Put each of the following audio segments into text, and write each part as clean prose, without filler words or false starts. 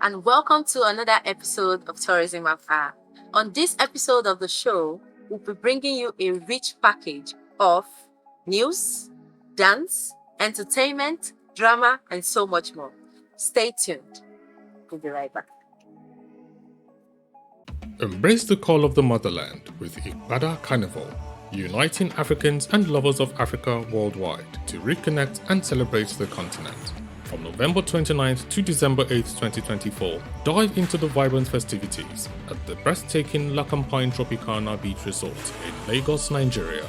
and welcome to another episode of Tourism Affair. On this episode of the show, we'll be bringing you a rich package of news, dance, entertainment, drama, and so much more. Stay tuned. We'll be right back. Embrace the call of the motherland with Igbada Carnival, uniting Africans and lovers of Africa worldwide to reconnect and celebrate the continent. From November 29th to December 8th, 2024, dive into the vibrant festivities at the breathtaking Lakampine Tropicana Beach Resort in Lagos, Nigeria.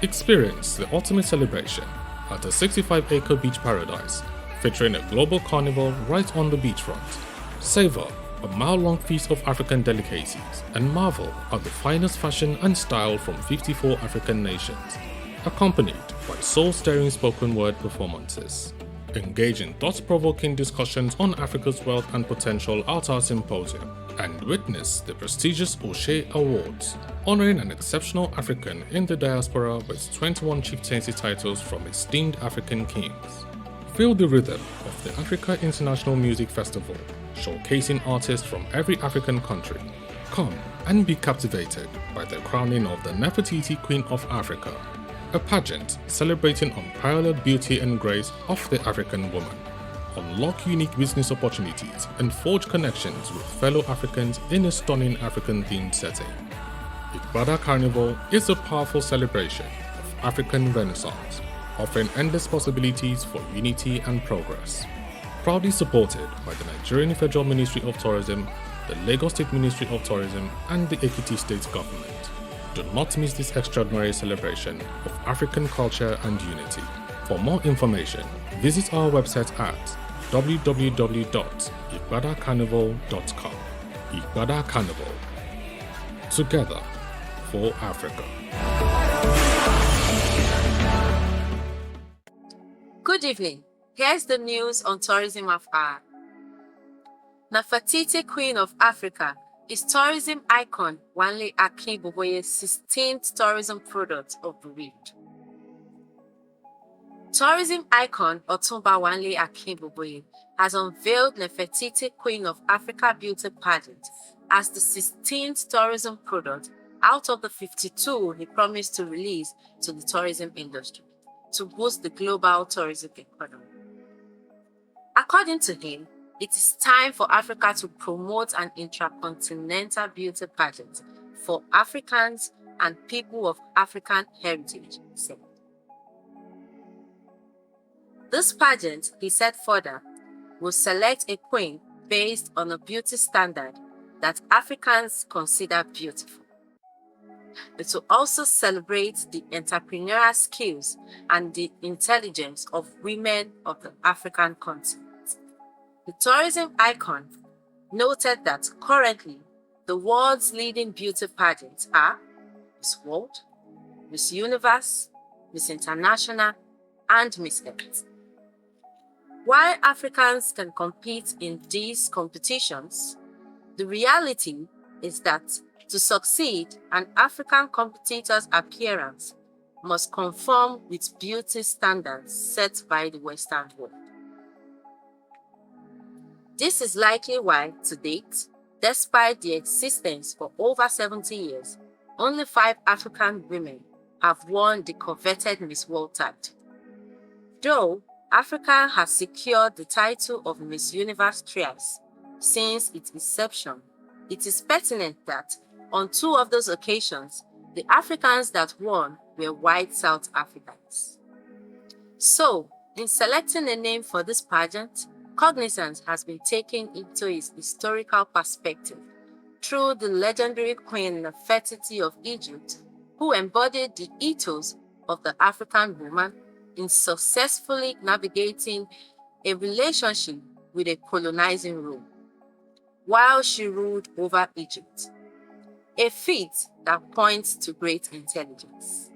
Experience the ultimate celebration at a 65-acre beach paradise featuring a global carnival right on the beachfront. Savor a mile-long feast of African delicacies and marvel at the finest fashion and style from 54 African nations, accompanied by soul-stirring spoken word performances. Engage in thought-provoking discussions on Africa's wealth and potential at our symposium, and witness the prestigious O'Shea Awards, honoring an exceptional African in the diaspora with 21 chieftaincy titles from esteemed African kings. Feel the rhythm of the Africa International Music Festival, showcasing artists from every African country. Come and be captivated by the crowning of the Nefertiti Queen of Africa, a pageant celebrating unparalleled beauty and grace of the African woman. Unlock unique business opportunities and forge connections with fellow Africans in a stunning African-themed setting. Igbada Carnival is a powerful celebration of African Renaissance, offering endless possibilities for unity and progress. Proudly supported by the Nigerian Federal Ministry of Tourism, the Lagos State Ministry of Tourism, and the Ekiti State Government. Do not miss this extraordinary celebration of African culture and unity. For more information, visit our website at www.igbadacarnival.com. Igbada Carnival. Together for Africa. Good evening. Here's the news on Tourism Affair. Nefertiti Queen of Africa is tourism icon Wanle Akinboboye's 16th tourism product of the week. Tourism icon Otumba Wanle Akinboboye has unveiled Nefertiti Queen of Africa beauty pageant as the 16th tourism product out of the 52 he promised to release to the tourism industry to boost the global tourism economy. According to him, it is time for Africa to promote an intracontinental beauty pageant for Africans and people of African heritage, he said. This pageant, he said further, will select a queen based on a beauty standard that Africans consider beautiful. It will also celebrate the entrepreneurial skills and the intelligence of women of the African continent. The tourism icon noted that currently the world's leading beauty pageants are Miss World, Miss Universe, Miss International, and Miss Earth. While Africans can compete in these competitions, the reality is that to succeed, an African competitor's appearance must conform with beauty standards set by the Western world. This is likely why, to date, despite the existence for over 70 years, only 5 African women have won the coveted Miss World title. Though Africa has secured the title of Miss Universe thrice since its inception, it is pertinent that on 2 of those occasions, the Africans that won were white South Africans. So, in selecting a name for this pageant, cognizance has been taken into its historical perspective through the legendary Queen Nefertiti of Egypt, who embodied the ethos of the African woman in successfully navigating a relationship with a colonizing Rome, while she ruled over Egypt, a feat that points to great intelligence.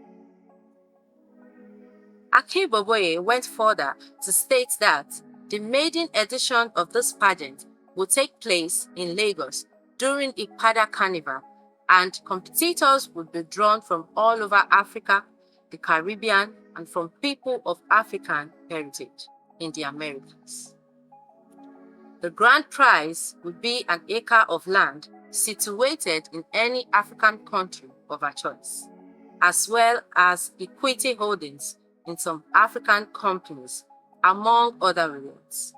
Akinboboye went further to state that the maiden edition of this pageant will take place in Lagos during Igbada Carnival, and competitors will be drawn from all over Africa, the Caribbean, and from people of African heritage in the Americas. The grand prize would be an acre of land situated in any African country of our choice, as well as equity holdings in some African companies, among other rewards.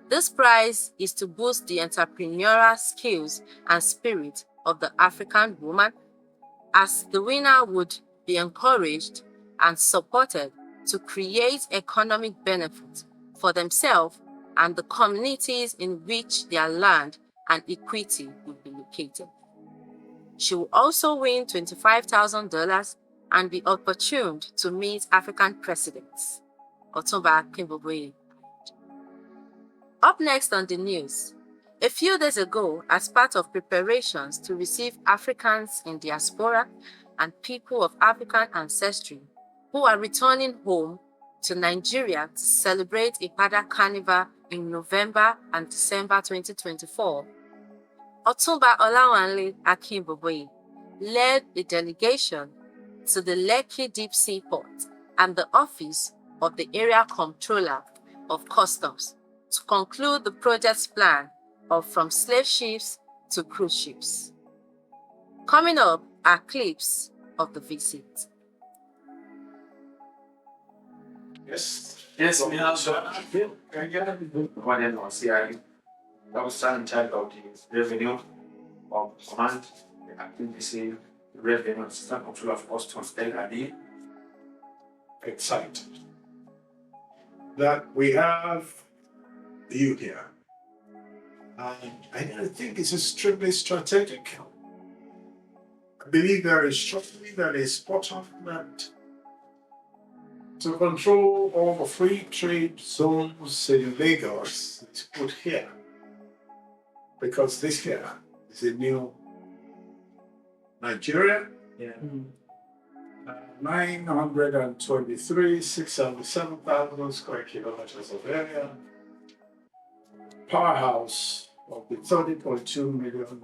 This prize is to boost the entrepreneurial skills and spirit of the African woman, as the winner would be encouraged and supported to create economic benefit for themselves and the communities in which their land and equity will be located. She will also win $25,000 and be opportuned to meet African presidents. Otumba Kimboboye. Up next on the news, a few days ago, as part of preparations to receive Africans in diaspora and people of African ancestry who are returning home to Nigeria to celebrate Ipada Carnival in November and December 2024, Otumba Olawanle Akinboboye led the delegation to the Lekki Deep Sea Port and the office of the Area Comptroller of Customs to conclude the project's plan of from slave ships to cruise ships. Coming up are clips of the visit. Yes, we have one on CIE. That was in charge of the revenue of command, the activity, revenue assistant control of customs, LRD. Excited that we have you here. I think it's extremely strategic. I believe very strongly that it's important that to control all the free trade zones in Lagos is put here. Because this here is a new Nigeria. 677,000 square kilometers of area. Powerhouse of the 30.2 million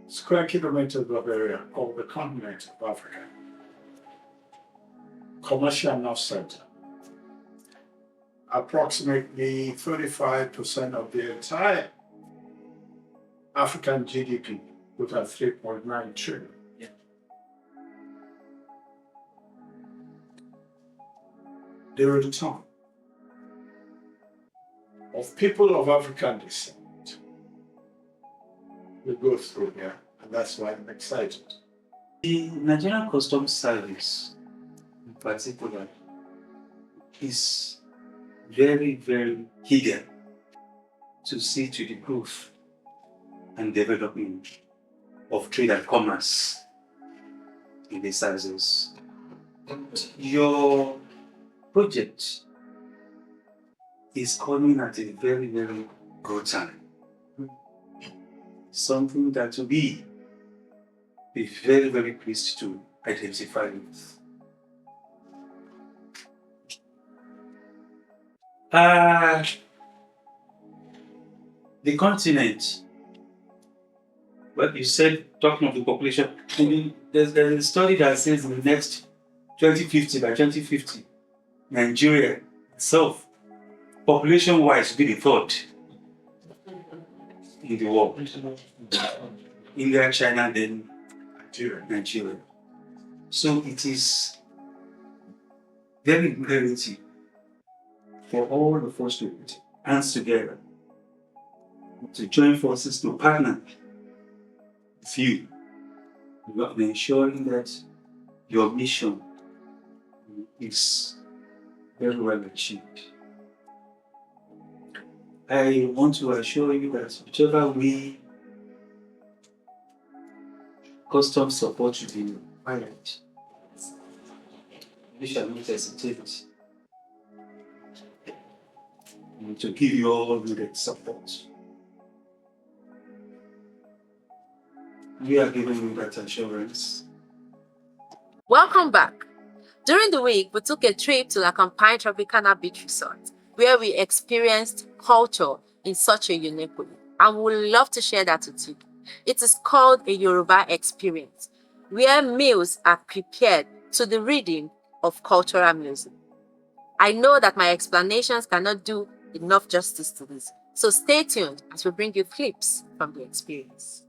square kilometers of area of the continent of Africa. Commercial North Center. Approximately 35% of the entire African GDP, with a 3.9 trillion. The return of people of African descent will go through here, and that's why I'm excited. The Nigerian Customs Service, in particular, is very, very eager to see to the growth and development of trade and commerce in these services. Your project is coming at a very, very good time. Something that we be very, very pleased to identify with. The continent, well, you said, talking of the population, there's a study that says in the next 2050, by 2050, Nigeria itself, population-wise, will be the third in the world. India, China, then Nigeria. So it is very imperative for all of us to put hands together, to join forces, to partner with you in ensuring that your mission is very well achieved. I want to assure you that whichever way custom support should be required, we shall not hesitate to give you all needed support. We are giving you that assurance. Welcome back. During the week, we took a trip to La Campagne Tropicana Beach Resort, where we experienced culture in such a unique way, and we would love to share that with you. It is called a Yoruba experience, where meals are prepared to the rhythm of cultural music. I know that my explanations cannot do enough justice to this, So stay tuned as we bring you clips from the experience.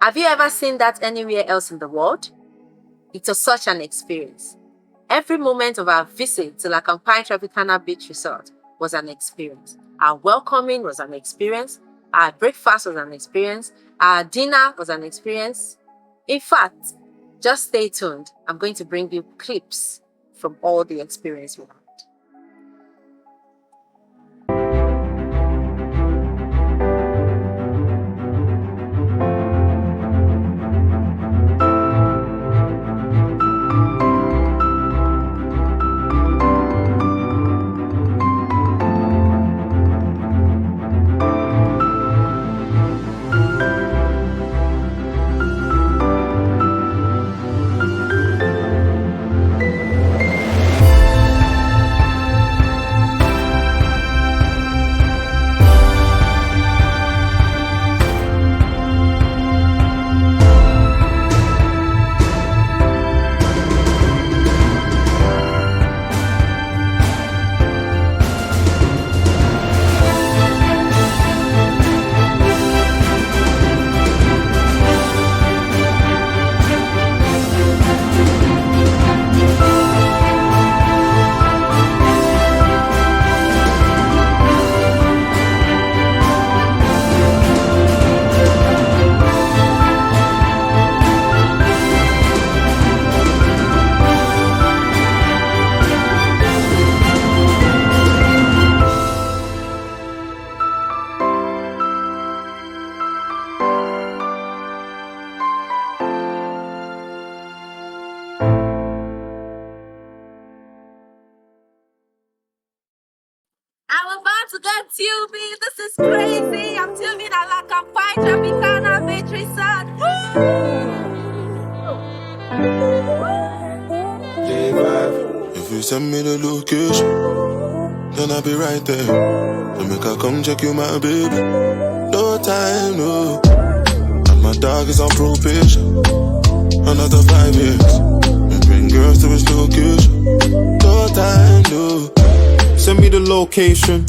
Have you ever seen that anywhere else in the world? It was such an experience. Every moment of our visit to La Campagne Tropicana Beach Resort was an experience. Our welcoming was an experience. Our breakfast was an experience. Our dinner was an experience. In fact, just stay tuned. I'm going to bring you clips from all the experience we had. I'm about to get tubing. This is crazy. I'm tubing at La Campagne Tropicana Beach Resort. J5. If you send me the location, then I'll be right there. Jamaica, come check you, my baby. No time, no. And my dog is on probation. Another 5 years. We bring girls to his location. No time, no. Send me the location.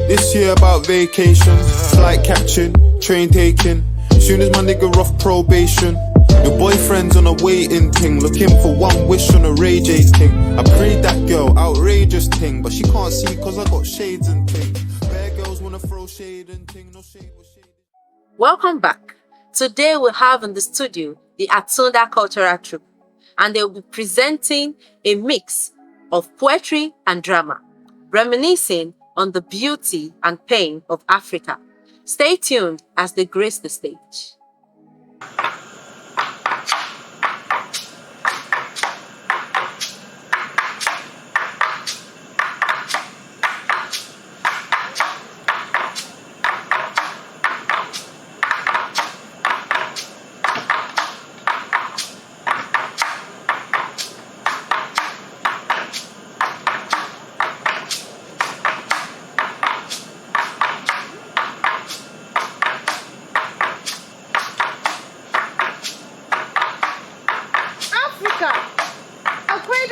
This year about vacation. Flight catching, train taking. Soon as my nigga off probation. Your boyfriend's on a waiting thing, looking for one wish on a Ray J thing. I prayed that girl, outrageous thing, but she can't see cause I got shades and things. Bare girls wanna throw shade and thing, no shade was shade. Welcome back. Today we have in the studio the Atunda Cultural Troupe, and they will be presenting a mix of poetry and drama, reminiscing on the beauty and pain of Africa. Stay tuned as they grace the stage.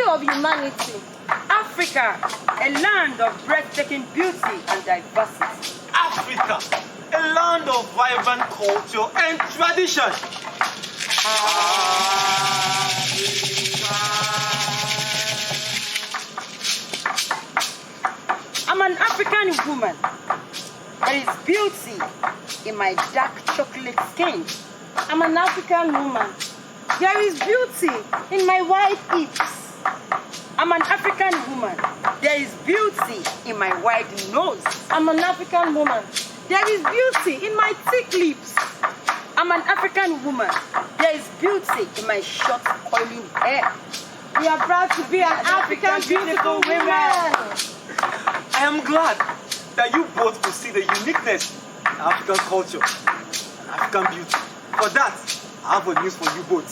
Of humanity. Africa, a land of breathtaking beauty and diversity. Africa, a land of vibrant culture and tradition. I'm an African woman. There is beauty in my dark chocolate skin. I'm an African woman. There is beauty in my white hips. I'm an African woman. There is beauty in my wide nose. I'm an African woman. There is beauty in my thick lips. I'm an African woman. There is beauty in my short coiling hair. We are proud to be an African beautiful women. I am glad that you both could see the uniqueness in African culture and African beauty. For that, I have a news for you both.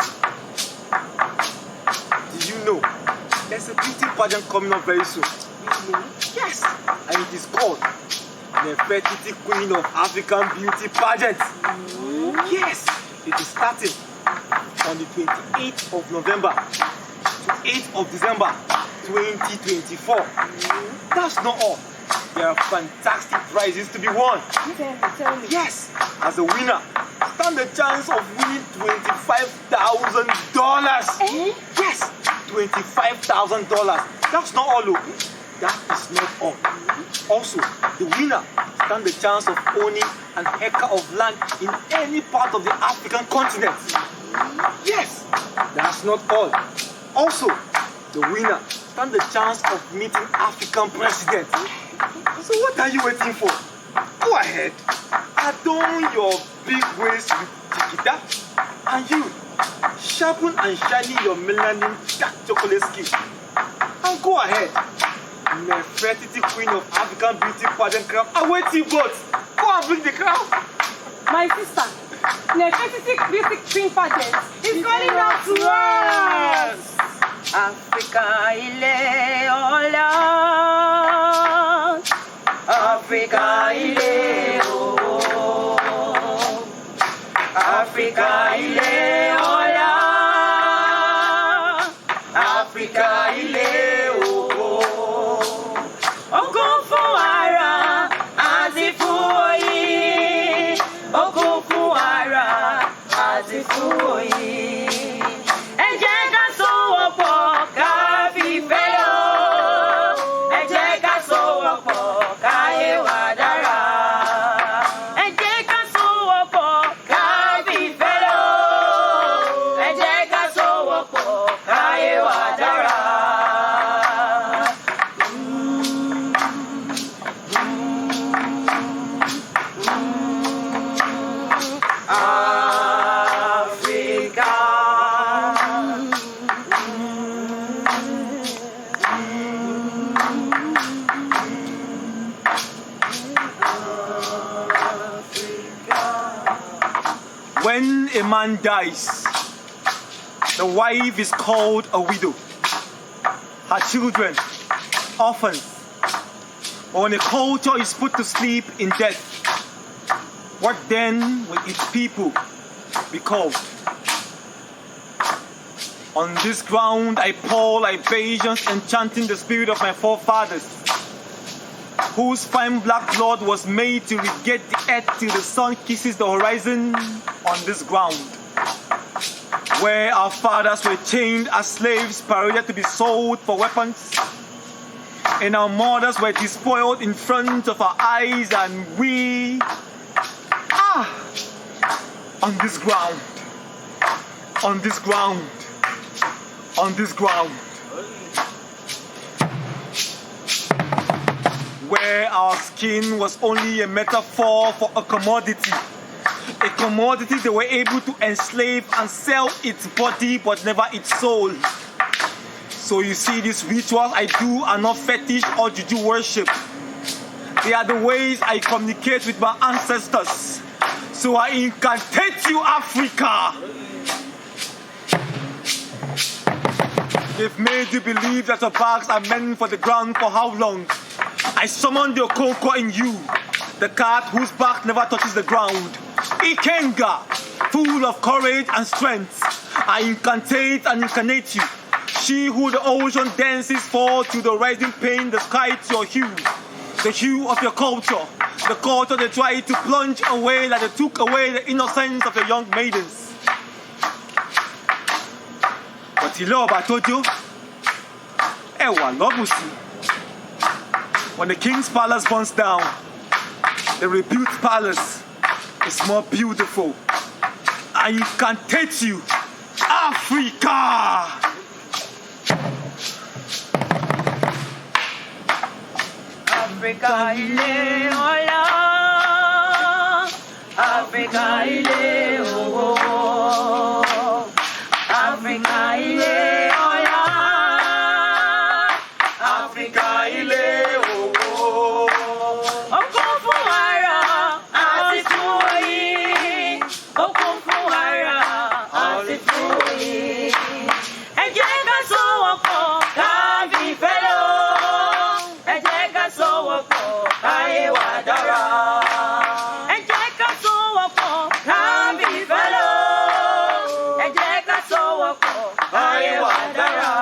Did you know there's a beauty pageant coming up very soon? Yes, and it is called the Nefertiti Queen of African Beauty Pageant. Yes, it is starting on the 28th of November to 8th of December 2024. That's not all. There are fantastic prizes to be won. Tell me. Yes, as a winner, stand a chance of winning $25,000. Yes, $25,000. That's not all, look. That is not all. Also, the winner stand the chance of owning an acre of land in any part of the African continent. Yes, that's not all. Also, the winner stand the chance of meeting African presidents. So what are you waiting for? Go ahead, adorn your big waist with jigida, and you sharpen and shiny your melanin dark chocolate skin. And go ahead, Nefertiti Queen of African Beauty Pageant crown awaits you both. Go and bring the crown. My sister, Nefertiti Beauty Queen Pageant is calling out to us. Africa, ile ola. Africa, ile o. Africa, ile ola. Africa, ile o. Ogun fún ara, àti fún oyin. Ogun fún ara, àti fún oyin. Ẹ jẹ́ ká sowọ́pọ̀ ká fìfẹ́ lò. Ẹ jẹ́ ká sowọ́pọ̀ káyé wa dára. Ẹ jẹ́ ká sowọ́pọ̀ ká fìfẹ́ lò. Ẹ jẹ́ ká sowọ́pọ̀ káyé wa dára. When a man dies, the wife is called a widow. Her children, orphans. But when a culture is put to sleep in death, what then will its people be called? On this ground I pour libations enchanting the spirit of my forefathers, whose fine black blood was made to regate the earth till the sun kisses the horizon on this ground. where our fathers were chained as slaves, paraded to be sold for weapons, and our mothers were despoiled in front of our eyes, and we, on this ground, where our skin was only a metaphor for a commodity they were able to enslave and sell its body but never its soul. So you see, these rituals I do are not fetish or juju worship. They are the ways I communicate with my ancestors. So I incantate you, Africa. They've made you believe that your bags are meant for the ground for how long? I summoned the Okonkwo in you, the cat whose back never touches the ground. Ikenga, full of courage and strength. I incantate and incarnate you. She who the ocean dances for, to the rising pain, the sky to your hue. The hue of your culture, the culture they tried to plunge away, like they took away the innocence of your young maidens. But Iloba told you, Ewa Lobusi. When the king's palace burns down, the rebuilt palace is more beautiful. I incantate you, Africa! Africa ile hola, Africa ile oh, Africa ile hola, Africa ile oh, Okunfuwara àti Fuyi, Okunfuwara àti Fuyi. Ẹ jẹ́ ká sowọ́pọ̀ ká fìfẹ́ lò. Ẹ jẹ́ ká sowọ́pọ̀ káyé wa dára. Ẹ jẹ́ ká sowọ́pọ̀ ká fìfẹ́ lò. Ẹ jẹ́ ká sowọ́pọ̀ káyé wa dára.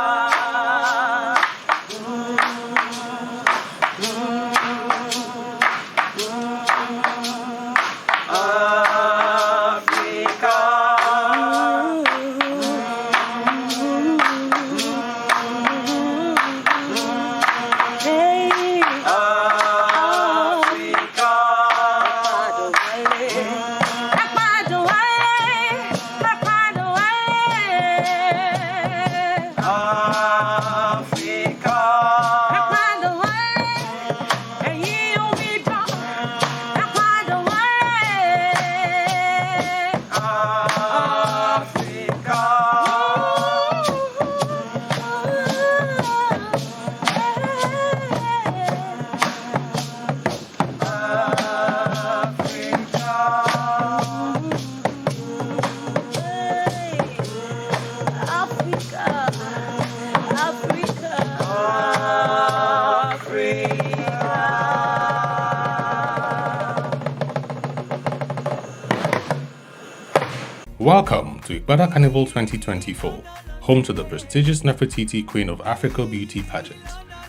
Welcome to Igbada Carnival 2024, home to the prestigious Nefertiti Queen of Africa Beauty Pageant,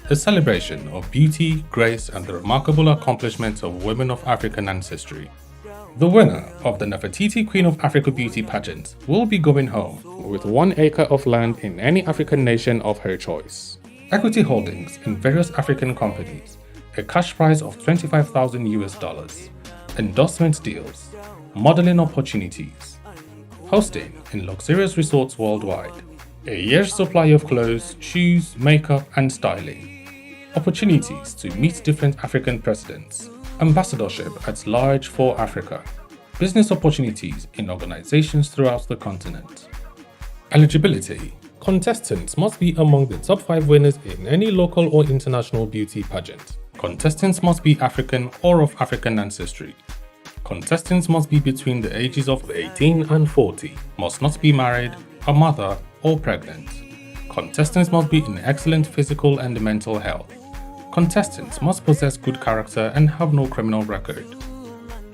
a celebration of beauty, grace, and the remarkable accomplishments of women of African ancestry. The winner of the Nefertiti Queen of Africa Beauty Pageant will be going home with 1 acre of land in any African nation of her choice, equity holdings in various African companies, a cash prize of $25,000, endorsement deals, modeling opportunities, hosting in luxurious resorts worldwide, a year's supply of clothes, shoes, makeup, and styling, opportunities to meet different African presidents, ambassadorship at large for Africa, business opportunities in organizations throughout the continent. Eligibility: contestants must be among the top 5 winners in any local or international beauty pageant. Contestants must be African or of African ancestry. Contestants must be between the ages of 18 and 40, must not be married, a mother, or pregnant. Contestants must be in excellent physical and mental health. Contestants must possess good character and have no criminal record.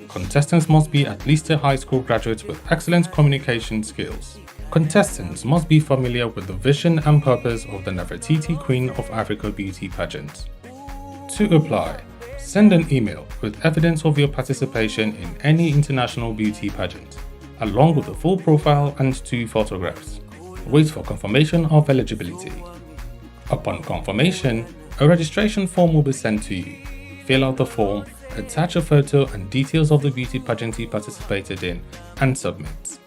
Contestants must be at least a high school graduate with excellent communication skills. Contestants must be familiar with the vision and purpose of the Nefertiti Queen of Africa Beauty Pageant. To apply, send an email with evidence of your participation in any international beauty pageant. along with a full profile and 2 photographs. Wait for confirmation of eligibility. Upon confirmation, a registration form will be sent to you. Fill out the form, attach a photo and details of the beauty pageant you participated in, and submit.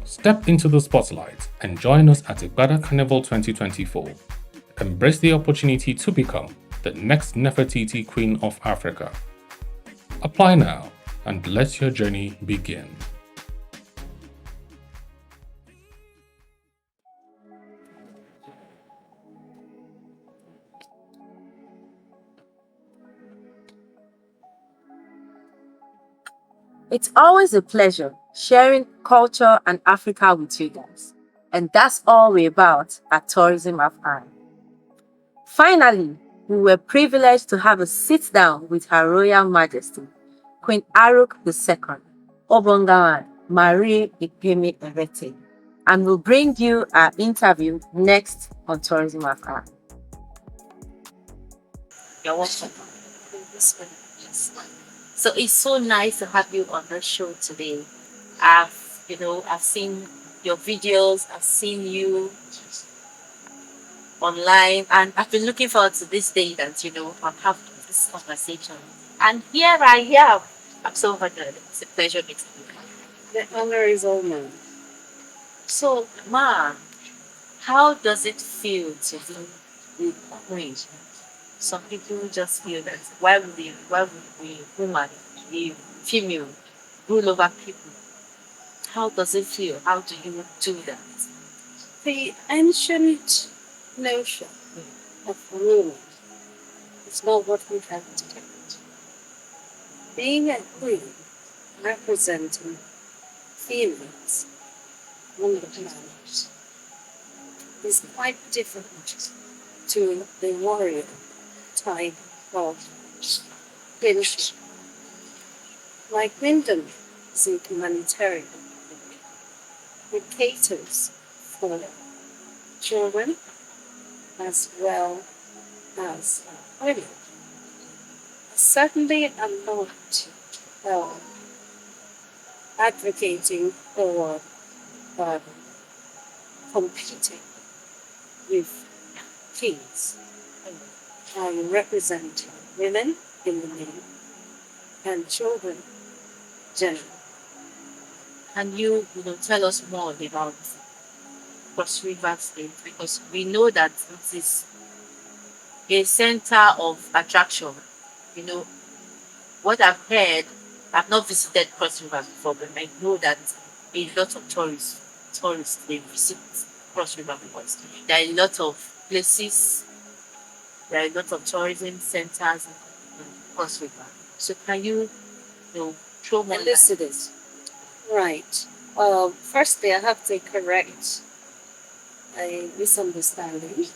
Step into the spotlight and join us at Igbada Carnival 2024. Embrace the opportunity to become the next Nefertiti Queen of Africa. Apply now and let your journey begin. It's always a pleasure sharing culture and Africa with you guys. And that's all we're about at Tourism Afghan. Finally, we were privileged to have a sit down with Her Royal Majesty, Queen Aruk II, Obongawan Marie Ikpemi Erete, and we'll bring you our interview next on Tourism Afghan. You're welcome. So it's so nice to have you on the show today. I've seen your videos, I've seen you online, and I've been looking forward to this day that, I'm having this conversation. And here I am. I'm so honored. It's a pleasure meeting you. The honor is all mine. So, Ma, how does it feel to be the queen? Some people just feel that why would we woman, the female, rule over people? How does it feel? How do you do that? The ancient notion of rule is not what we have today. Being a queen, representing females on the planet, is quite different to the warrior type of queenship. My queendom is a humanitarian. It caters for children as well as women. Certainly, I'm not advocating or competing with kings. I'm representing women in the name and children generally. Can you, tell us more about Cross River State? Because we know that it is a center of attraction. What I've heard, I've not visited Cross River before, but I know that a lot of tourists they visit Cross River because there are a lot of places, there are a lot of tourism centers in Cross River. So can you, throw more elucidate this? Right. Firstly, I have to correct a misunderstanding.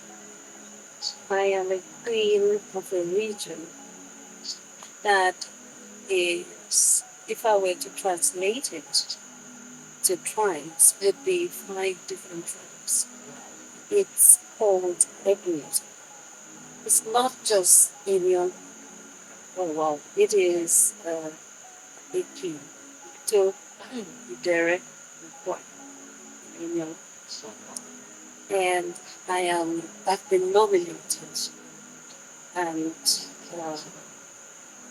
I am a queen of a region that is, if I were to translate it to tribes, it'd be 5 different tribes. It's called Eguit. It's not just Indian. Oh wow! It is Iki, to Derek, and I've been nominated and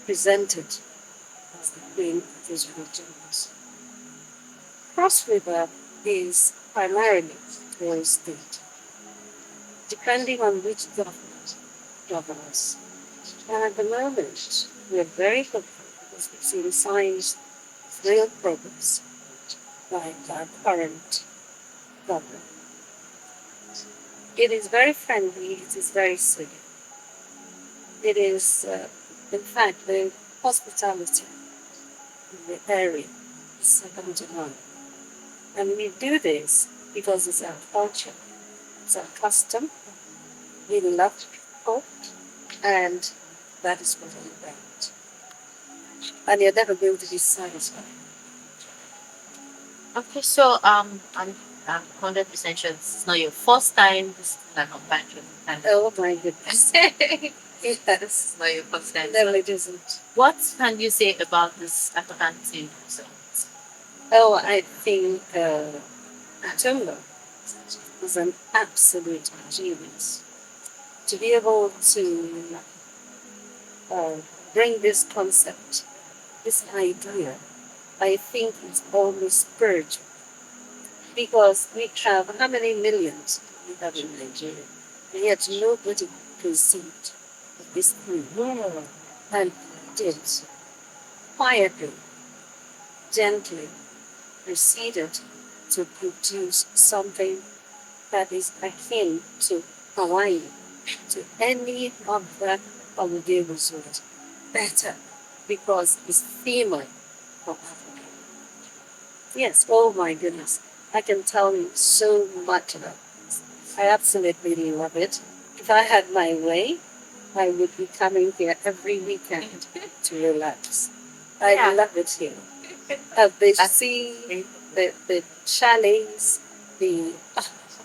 presented as the Queen of these regions. Cross River is primarily a tourist state, depending on which government governs. And at the moment, we are very hopeful because we've seen signs of real progress by our current government. It is very friendly, it is very sweet. It is, in fact, the hospitality in the area is second to none. And we do this because it's our culture, it's our custom, we love people, and that is what I'm about. And you're never going to be satisfied. Okay, so I'm 100% sure this is not your first time visiting an Obanjo. Oh my goodness. Yes. It's not your first time. No, it isn't. What can you say about this African team result? Oh, I think Atumba was an absolute genius. To be able to bring this concept, this idea, I think it's always spiritual. Because we have how many millions we have in Nigeria, and yet nobody conceived of this thing. And did quietly, gently proceeded to produce something that is akin to Hawaii, to any other holiday resort. Better, because it's female from Africa. Yes, oh my goodness. I can tell you so much about this. I absolutely love it. If I had my way, I would be coming here every weekend to relax. I love it here. The sea, the chalets, the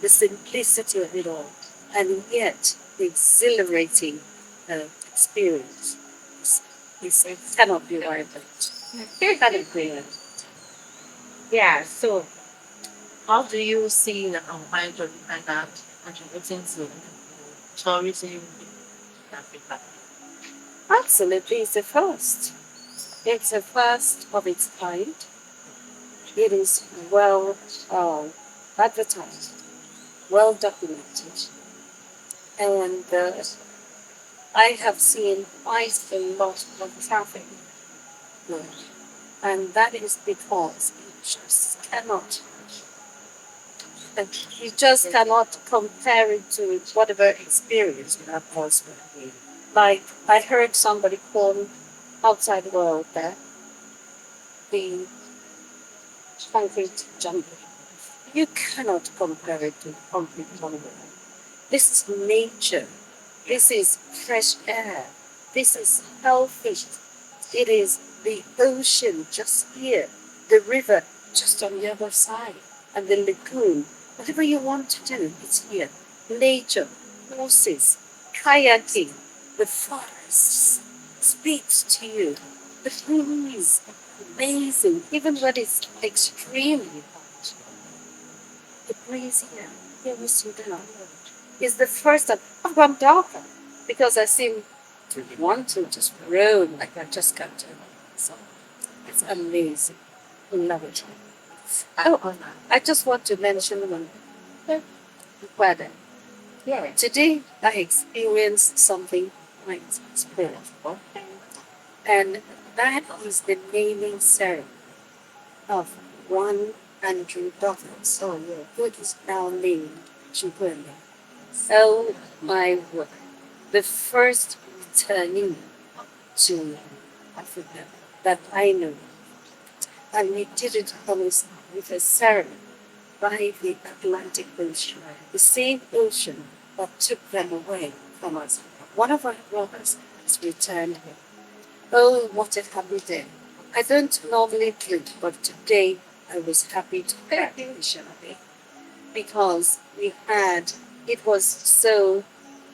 simplicity of it all, and yet the exhilarating experience. It cannot be rivaled. Cannot be rivaled. Yeah, so how do you see the combined and contributing to tourism in Africa? Absolutely, it's a first. It's a first of its kind. It is well advertised, well documented, and I have seen quite a lot of traffic there. And that is because you just cannot compare it to whatever experience you have elsewhere. Like I heard somebody call outside the world there the concrete jungle. You cannot compare it to concrete jungle. This is nature. This is fresh air. This is healthy. It is the ocean just here, the river just on the other side, and the lagoon. Whatever you want to do, it's here. Nature, horses, kayaking, the forests speaks to you. The breeze, amazing. Even when it's extremely hot, the breeze here was you down. Is the first time I've gone darker because I seem to want to just roam like I just got to. So it's amazing. I love it. Oh, I just want to mention one weather. Yeah. Today I experienced something quite spiritual. And that is the naming ceremony of one Andrew Douglas, who is now named Chibwembe. Oh my word. The first returnee to Africa that I know. And we did it with a ceremony by the Atlantic Ocean, the same ocean that took them away from us. One of our brothers has returned here. Oh, what a happy day. I don't normally drink, but today I was happy to have a champagne because it was so,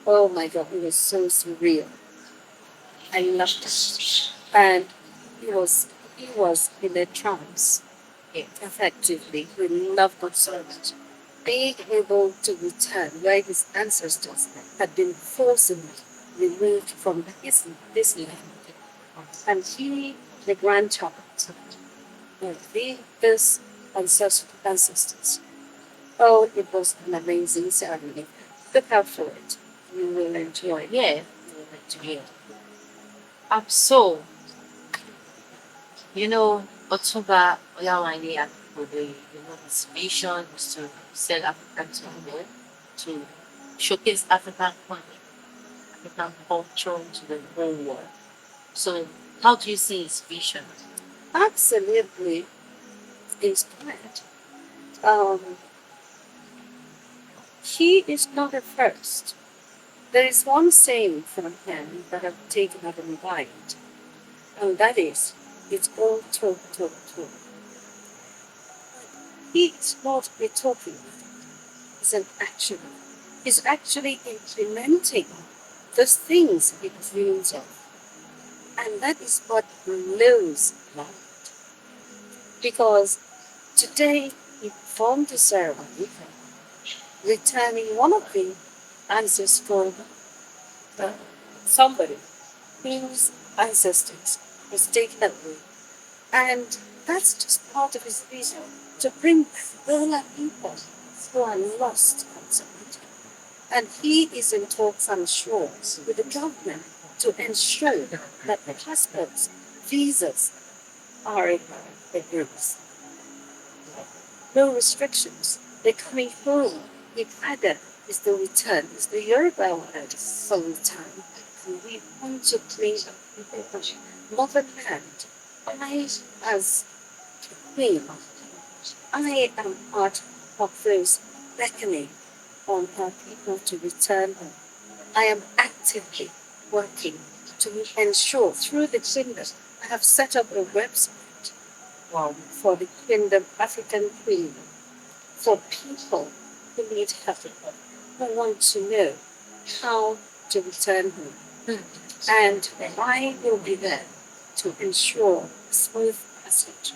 oh my God, it was so surreal. I loved it. And he was in a trance, effectively. He loved God so much. Being able to return where his ancestors had been forcibly removed from this land. And he, the grandchild, of these ancestors. Oh, it was an amazing ceremony. Look out for it. You will enjoy it. Yeah, you will enjoy it. So, Otumba Oyawani and his vision is to sell Africa to the world, to showcase African culture to the whole world. So, how do you see his vision? Absolutely inspired. He is not a first. There is one saying from him that I've taken out in mind, and that is, it's all talk. He is not a talking, he's an action. He's actually implementing those things he dreams of. And that is what blows my mind. Because Today, he performed the ceremony, returning one of the ancestral somebody whose ancestors was taken away. And that's just part of his vision, to bring back all our people who are lost constantly. And he is in talks, I'm sure, with the government to ensure that the passports, visas are agreed. No restrictions. They're coming home. Ibadah is the return, is the Yoruba word for return. And we want to bring motherland. I, as queen, I am part of those beckoning on our people to return home. I am actively working to ensure through the kingdom. I have set up a website for the Kingdom African Queen for people who need help, who want to know how to return home. And I will be there to ensure smooth passage.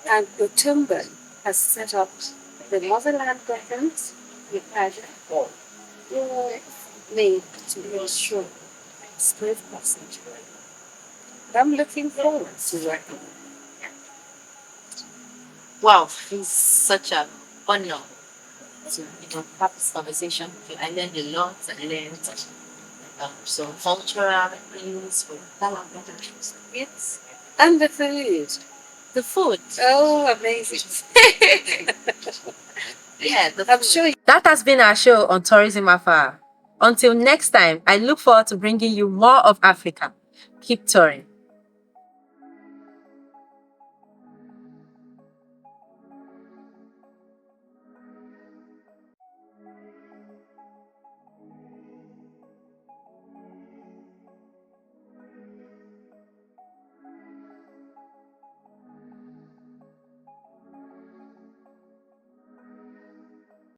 And Utumban has set up the motherland governance with Aja for me to ensure smooth passage. I'm looking forward to working. Wow, it's such an honor to have this conversation with you. I learned a lot. I learned some cultural things from Yes. And the food. the food. Oh, amazing. Yeah, the I'm food. sure That has been our show on Tourism Afar. Until next time, I look forward to bringing you more of Africa. Keep touring.